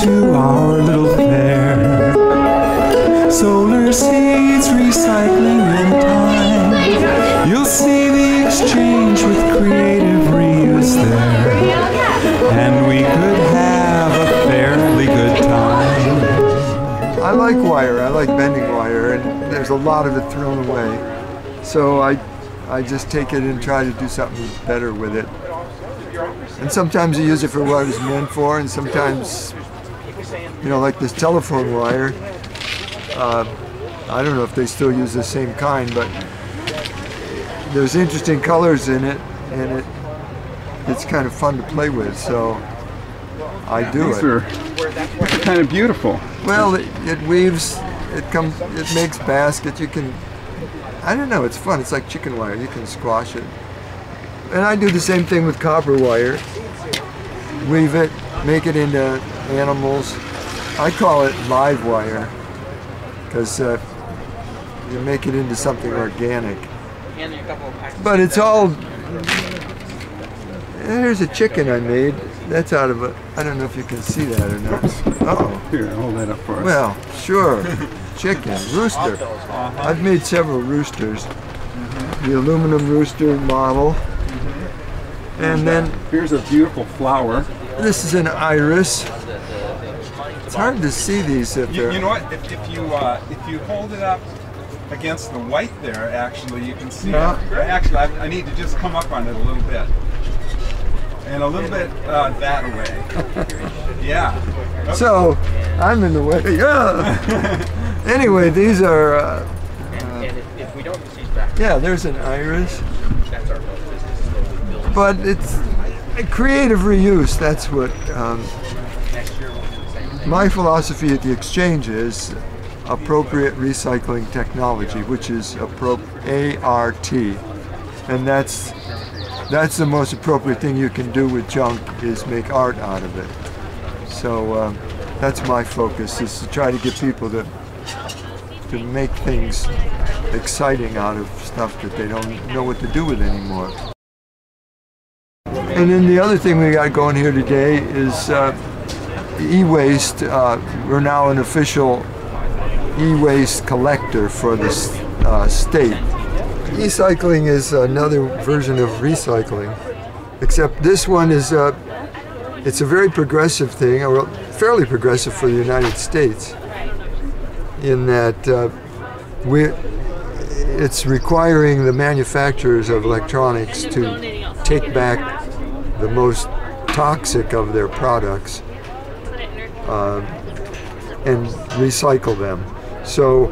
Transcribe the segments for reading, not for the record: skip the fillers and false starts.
to our little fair. Solar seeds, recycling and time. You'll see the exchange with creative reuse there. And we could have a fairly good time. I like wire, I like bending wire, and there's a lot of it thrown away. So I just take it and try to do something better with it. And sometimes I use it for what it was meant for, and sometimes, you know, like this telephone wire, I don't know if they still use the same kind, but there's interesting colors in it, and it's kind of fun to play with, so I do These are kind of beautiful. Well, it weaves, it makes baskets. You can, I don't know, it's fun. It's like chicken wire. You can squash it. And I do the same thing with copper wire. Weave it, make it into animals. I call it live wire because you make it into something organic. But it's all, here's a chicken I made. That's out of a, I don't know if you can see that or not. Oh. Here, hold that up for us. Well, sure. Chicken, rooster. I've made several roosters. The aluminum rooster model. And then here's a beautiful flower. This is an iris. It's hard to see these if they're... You know what? If you hold it up against the white there, actually, you can see it. Actually, I need to just come up on it a little bit. And a little bit that way. Yeah. So, I'm in the way. Yeah. Anyway, these are... yeah, there's an iris. But it's creative reuse. That's what my philosophy at the Exchange is. Appropriate recycling technology, which is ART, and that's the most appropriate thing you can do with junk, is make art out of it. So that's my focus, is to try to get people to make things exciting out of stuff that they don't know what to do with anymore. And then the other thing we got going here today is e-waste. We're now an official e-waste collector for the state. E-cycling is another version of recycling, except this one is it's a very progressive thing, or fairly progressive for the United States, in that it's requiring the manufacturers of electronics to take back the most toxic of their products and recycle them. So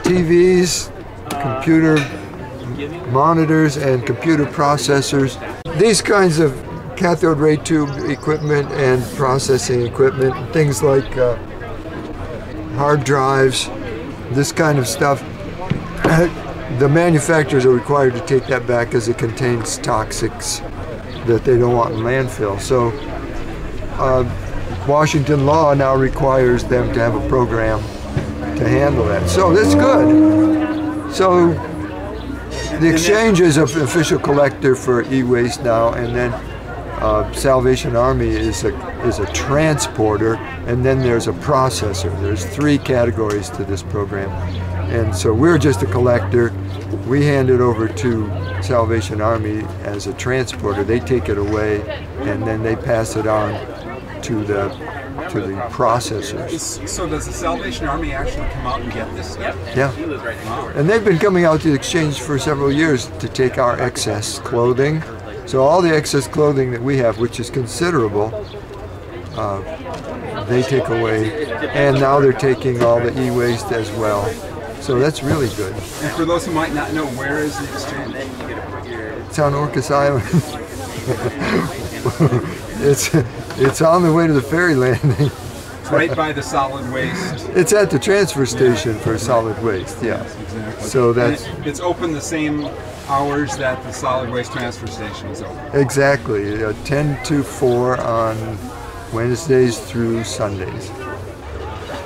TVs, computer monitors, and computer processors, these kinds of cathode ray tube equipment and processing equipment, things like hard drives, this kind of stuff, the manufacturers are required to take that back as it contains toxics that they don't want in landfill. So Washington law now requires them to have a program to handle that. So that's good. So the Exchange is an official collector for e-waste now, and then Salvation Army is a transporter, and then there's a processor. There's 3 categories to this program. And so we're just a collector. We hand it over to Salvation Army as a transporter. They take it away, and then they pass it on to the processors. So does the Salvation Army actually come out and get this stuff? Yeah. And they've been coming out to the Exchange for several years to take our excess clothing. So all the excess clothing that we have, which is considerable, they take away. And now they're taking all the e-waste as well. So that's really good. And for those who might not know, where is the Exchange? It's on Orcas Island. It's on the way to the ferry landing. It's right by the solid waste. It's at the transfer station for solid waste, yeah. Yes, exactly. So that's... it's open the same hours that the solid waste transfer station is open. Exactly, 10 to 4 on Wednesdays through Sundays.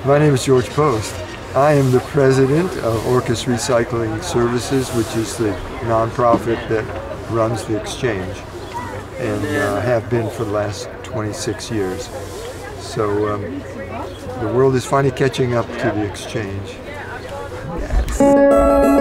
My name is George Post. I am the president of Orcas Recycling Services, which is the nonprofit that runs the Exchange, and have been for the last 26 years. So the world is finally catching up to the exchange. Yes.